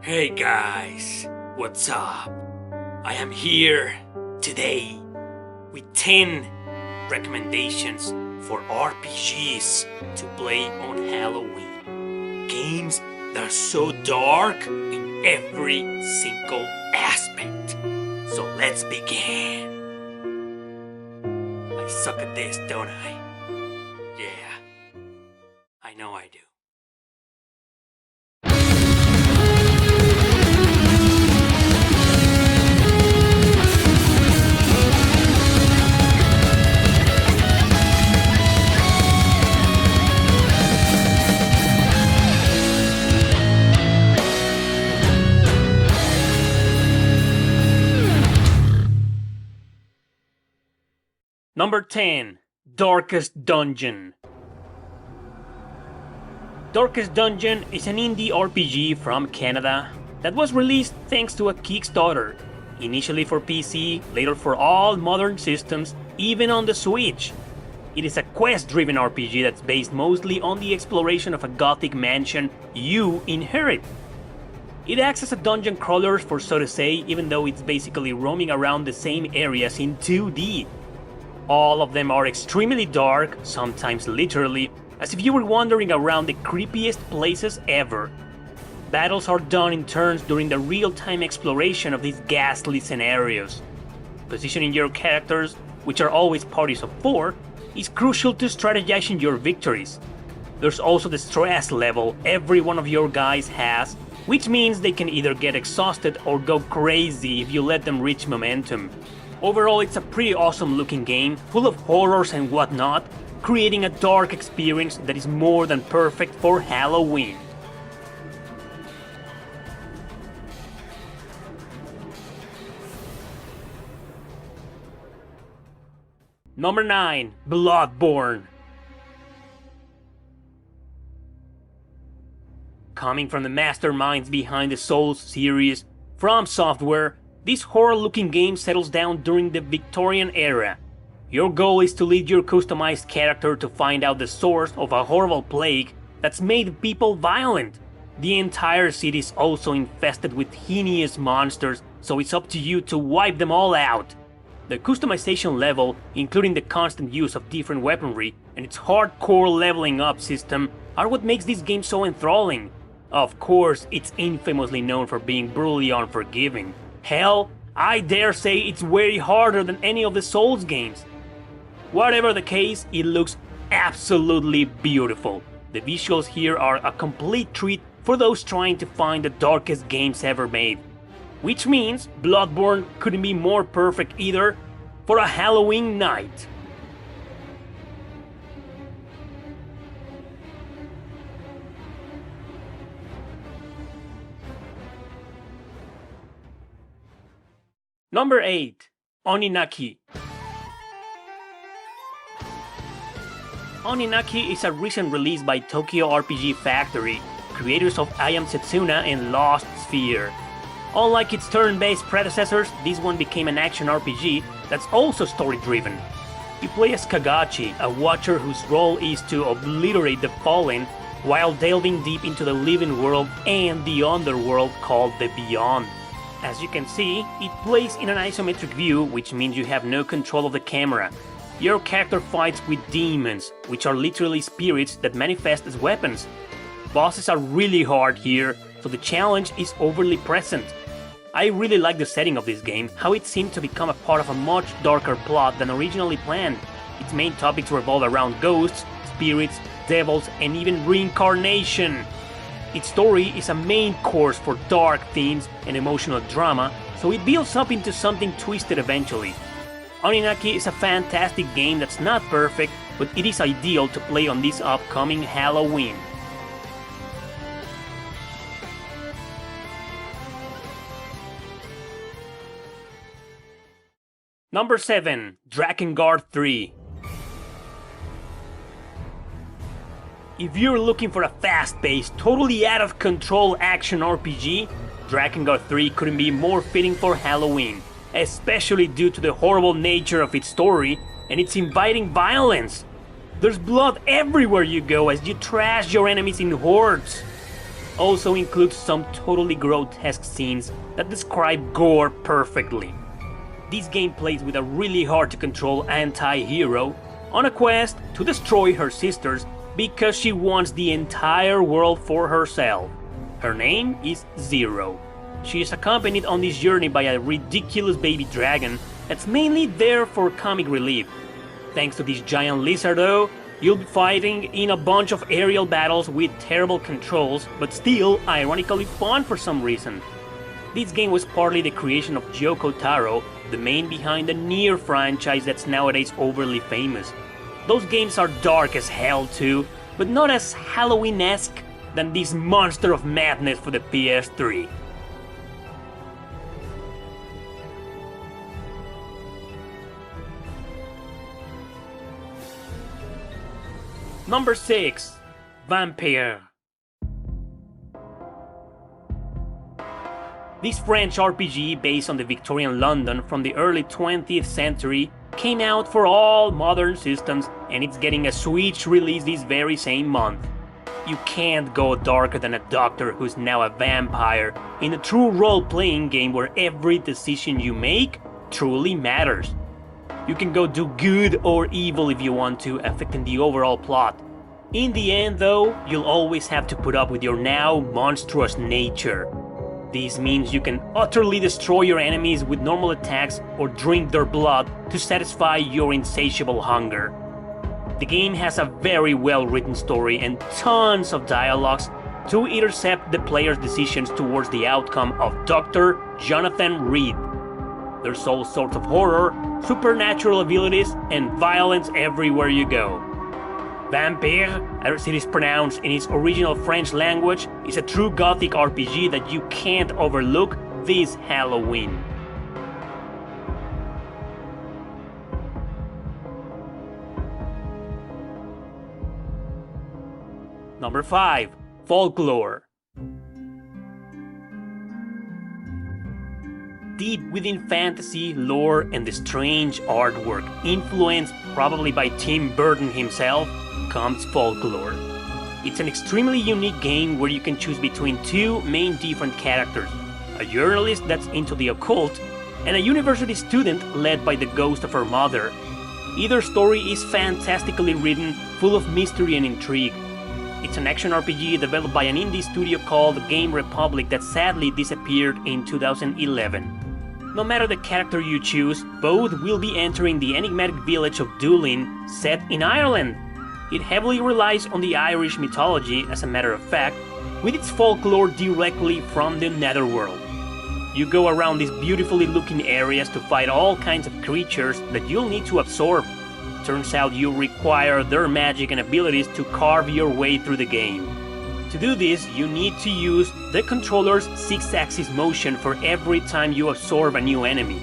Hey guys, what's up? I am here today with 10 recommendations for RPGs to play on Halloween. Games that are so dark in every single aspect. So let's begin. I suck at this, don't I? Yeah, I know I do. Number 10. Darkest Dungeon. Darkest Dungeon is an indie RPG from Canada that was released thanks to a Kickstarter, initially for PC, later for all modern systems, even on the Switch. It is a quest-driven RPG that's based mostly on the exploration of a gothic mansion you inherit. It acts as a dungeon crawler, for so to say, even though it's basically roaming around the same areas in 2D. All of them are extremely dark, sometimes literally, as if you were wandering around the creepiest places ever. Battles are done in turns during the real-time exploration of these ghastly scenarios. Positioning your characters, which are always parties of 4, is crucial to strategizing your victories. There's also the stress level every one of your guys has, which means they can either get exhausted or go crazy if you let them reach momentum. Overall, it's a pretty awesome looking game, full of horrors and whatnot, creating a dark experience that is more than perfect for Halloween. Number 9. Bloodborne. Coming from the masterminds behind the Souls series, From Software, this horror-looking game settles down during the Victorian era. Your goal is to lead your customized character to find out the source of a horrible plague that's made people violent. The entire city is also infested with heinous monsters, so it's up to you to wipe them all out. The customization level, including the constant use of different weaponry and its hardcore leveling up system, are what makes this game so enthralling. Of course, it's infamously known for being brutally unforgiving. Hell, I dare say it's way harder than any of the Souls games. Whatever the case, it looks absolutely beautiful. The visuals here are a complete treat for those trying to find the darkest games ever made. Which means Bloodborne couldn't be more perfect either for a Halloween night. Number 8. Anunnaki. Anunnaki is a recent release by Tokyo RPG Factory, creators of I Am Setsuna and Lost Sphere. Unlike its turn-based predecessors, this one became an action RPG that's also story-driven. You play as Kagachi, a watcher whose role is to obliterate the fallen while delving deep into the living world and the underworld called the Beyond. As you can see, it plays in an isometric view, which means you have no control of the camera. Your character fights with demons, which are literally spirits that manifest as weapons. Bosses are really hard here, so the challenge is overly present. I really like the setting of this game, how it seemed to become a part of a much darker plot than originally planned. Its main topics revolve around ghosts, spirits, devils, and even reincarnation. Its story is a main course for dark themes and emotional drama, so it builds up into something twisted eventually. Anunnaki is a fantastic game that's not perfect, but it is ideal to play on this upcoming Halloween. Number 7. Drakengard 3. If you're looking for a fast-paced, totally out-of-control action RPG, Drakengard 3 couldn't be more fitting for Halloween, especially due to the horrible nature of its story and its inviting violence. There's blood everywhere you go as you trash your enemies in hordes. also includes some totally grotesque scenes that describe gore perfectly. This game plays with a really hard to control anti-hero on a quest to destroy her sisters because she wants the entire world for herself. Her name is Zero. She is accompanied on this journey by a ridiculous baby dragon that's mainly there for comic relief. Thanks to this giant lizard though, you'll be fighting in a bunch of aerial battles with terrible controls, but still ironically fun for some reason. This game was partly the creation of Yoko Taro, the main behind the Nier franchise that's nowadays overly famous. Those games are dark as hell too, but not as Halloween-esque than this monster of madness for the PS3. Number 6. Vampire. This French RPG based on the Victorian London from the early 20th century came out for all modern systems, and it's getting a Switch release this very same month. You can't go darker than a doctor who's now a vampire in a true role-playing game where every decision you make truly matters. You can go do good or evil if you want to, affecting the overall plot. In the end though, you'll always have to put up with your now monstrous nature. This means you can utterly destroy your enemies with normal attacks or drink their blood to satisfy your insatiable hunger. The game has a very well written story and tons of dialogues to intercept the player's decisions towards the outcome of Dr. Jonathan Reed. There's all sorts of horror, supernatural abilities, and violence everywhere you go. Vampire, as it is pronounced in its original French language, is a true gothic RPG that you can't overlook this Halloween. Number 5. Folklore. Deep within fantasy, lore, and the strange artwork, influenced probably by Tim Burton himself, comes Folklore. It's an extremely unique game where you can choose between two main different characters, a journalist that's into the occult, and a university student led by the ghost of her mother. Either story is fantastically written, full of mystery and intrigue. It's an action RPG developed by an indie studio called Game Republic that sadly disappeared in 2011. No matter the character you choose, both will be entering the enigmatic village of Doolin, set in Ireland. It heavily relies on the Irish mythology, as a matter of fact, with its folklore directly from the netherworld. You go around these beautifully looking areas to fight all kinds of creatures that you'll need to absorb. Turns out you require their magic and abilities to carve your way through the game. To do this, you need to use the controller's 6-axis motion for every time you absorb a new enemy.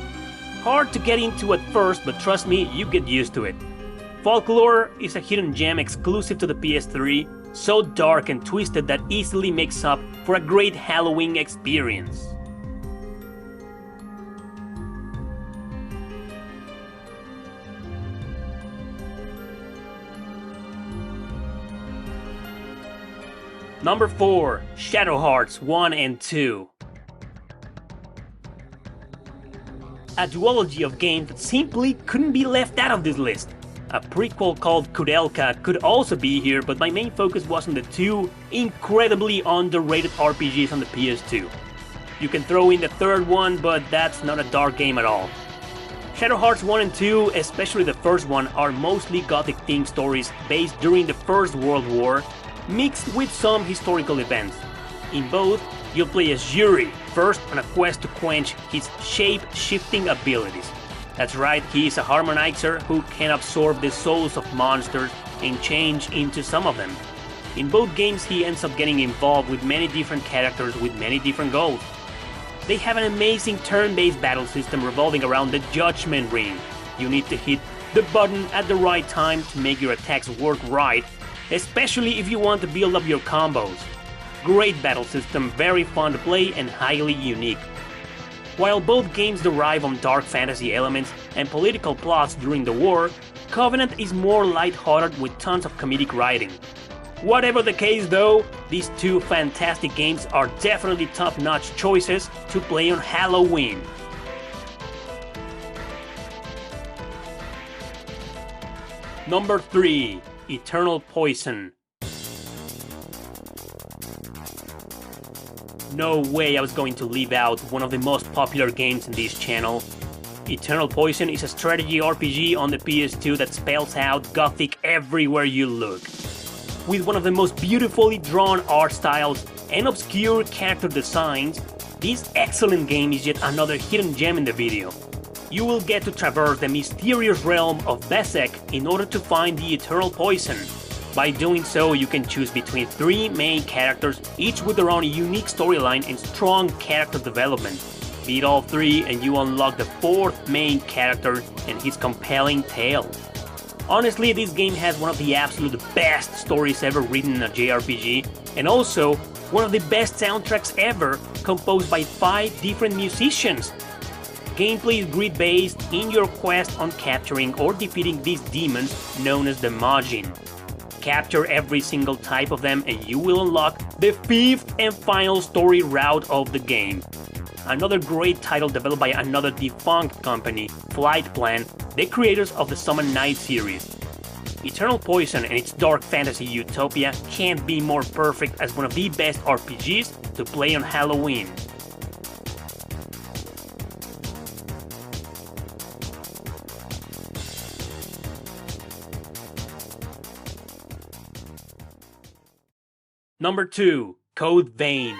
Hard to get into at first, but trust me, you get used to it. Folklore is a hidden gem exclusive to the PS3, so dark and twisted that easily makes up for a great Halloween experience. Number 4. Shadow Hearts 1 and 2. A duology of games that simply couldn't be left out of this list. A prequel called Kudelka could also be here, but my main focus was on the two incredibly underrated RPGs on the PS2. You can throw in the third one, but that's not a dark game at all. Shadow Hearts 1 and 2, especially the first one, are mostly gothic themed stories based during the First World War, mixed with some historical events. In both, you'll play as Yuri, first on a quest to quench his shape-shifting abilities. That's right, he is a harmonizer who can absorb the souls of monsters and change into some of them. In both games, he ends up getting involved with many different characters with many different goals. They have an amazing turn-based battle system revolving around the Judgment Ring. You need to hit the button at the right time to make your attacks work right, especially if you want to build up your combos. Great battle system, very fun to play and highly unique. While both games derive on dark fantasy elements and political plots during the war, Covenant is more lighthearted with tons of comedic writing. Whatever the case though, these two fantastic games are definitely top-notch choices to play on Halloween. Number 3. Eternal Poison. No way I was going to leave out one of the most popular games in this channel. Eternal Poison is a strategy RPG on the PS2 that spells out gothic everywhere you look. With one of the most beautifully drawn art styles and obscure character designs, this excellent game is yet another hidden gem in the video. You will get to traverse the mysterious realm of Besek in order to find the Eternal Poison. By doing so, you can choose between 3 main characters, each with their own unique storyline and strong character development. Beat all 3 and you unlock the 4th main character and his compelling tale. Honestly, this game has one of the absolute best stories ever written in a JRPG, and also one of the best soundtracks ever, composed by 5 different musicians. Gameplay is grid-based in your quest on capturing or defeating these demons known as the Majin. Capture every single type of them and you will unlock the 5th and final story route of the game. Another great title developed by another defunct company, Flight Plan, the creators of the Summon Night series. Eternal Poison and its dark fantasy utopia can't be more perfect as one of the best RPGs to play on Halloween. Number 2. Code Vein.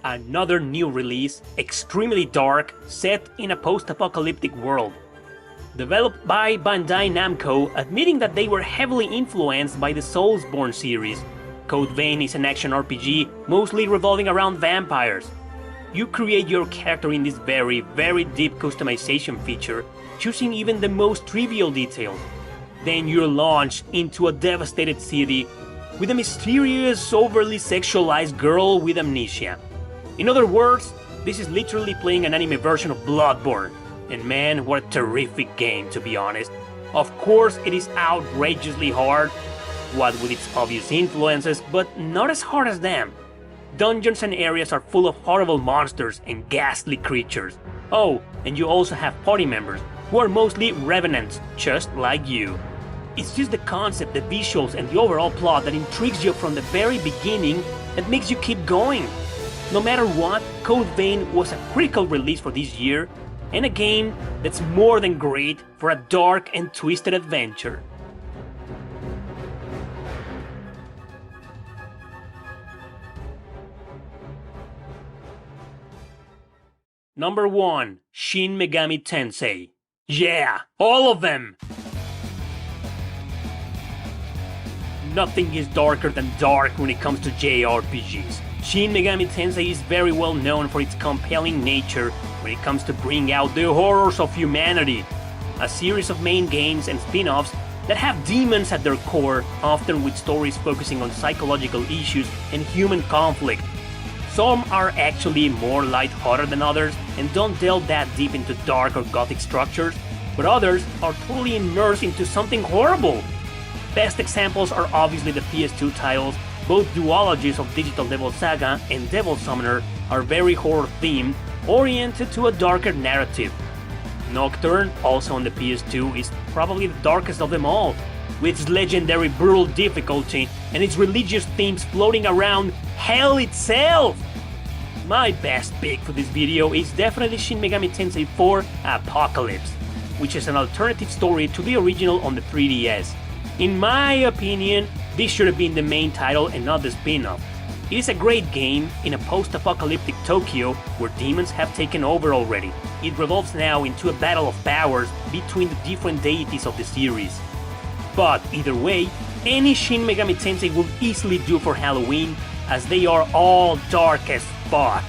Another new release, extremely dark, set in a post-apocalyptic world. Developed by Bandai Namco, admitting that they were heavily influenced by the Soulsborne series. Code Vein is an action RPG, mostly revolving around vampires. You create your character in this very deep customization feature, choosing even the most trivial details. Then you're launched into a devastated city with a mysterious, overly sexualized girl with amnesia. In other words, this is literally playing an anime version of Bloodborne. And man, what a terrific game, to be honest. Of course, it is outrageously hard, what with its obvious influences, but not as hard as them. Dungeons and areas are full of horrible monsters and ghastly creatures. Oh, and you also have party members, who are mostly revenants, just like you. It's just the concept, the visuals, and the overall plot that intrigues you from the very beginning that makes you keep going. No matter what, Code Vein was a critical release for this year, and a game that's more than great for a dark and twisted adventure. Number 1. Shin Megami Tensei. Yeah, all of them! Nothing is darker than dark when it comes to JRPGs. Shin Megami Tensei is very well known for its compelling nature when it comes to bringing out the horrors of humanity. A series of main games and spin-offs that have demons at their core, often with stories focusing on psychological issues and human conflict. Some are actually more light-hearted than others and don't delve that deep into dark or gothic structures, but others are totally immersed into something horrible. Best examples are obviously the PS2 titles. Both duologies of Digital Devil Saga and Devil Summoner are very horror-themed, oriented to a darker narrative. Nocturne, also on the PS2, is probably the darkest of them all, with its legendary brutal difficulty and its religious themes floating around hell itself. My best pick for this video is definitely Shin Megami Tensei 4 Apocalypse, which is an alternative story to the original on the 3DS. In my opinion, this should have been the main title and not the spin-off. It is a great game in a post-apocalyptic Tokyo where demons have taken over already. It revolves now into a battle of powers between the different deities of the series. But either way, any Shin Megami Tensei will easily do for Halloween, as they are all dark as fuck.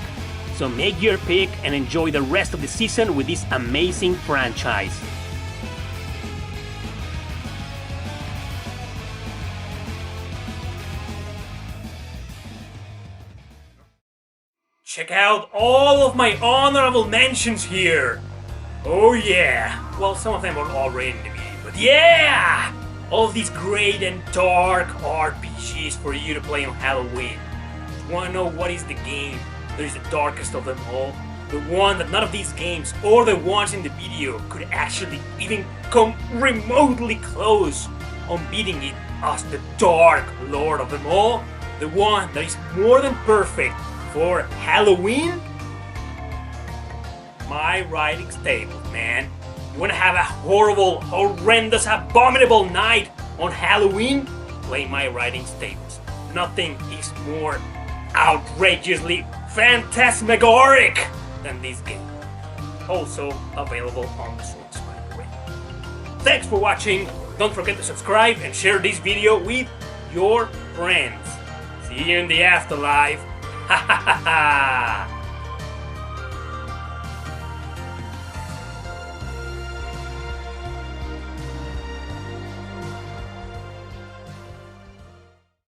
So make your pick and enjoy the rest of the season with this amazing franchise. Check out all of my honorable mentions here! Oh yeah! Well, some of them are already in the video, but Yeah! All these great and dark RPGs for you to play on Halloween. Wanna know what is the game that is the darkest of them all? The one that none of these games or the ones in the video could actually even come remotely close on beating it as the Dark Lord of them all? The one that is more than perfect for Halloween? My writing stable, man. You wanna have a horrible, horrendous, abominable night on Halloween? Play my writing stables. Nothing is more outrageously phantasmagoric than this game. Also available on the Switch, by the way. Thanks for watching. Don't forget to subscribe and share this video with your friends. See you in the afterlife. Ha ha ha ha!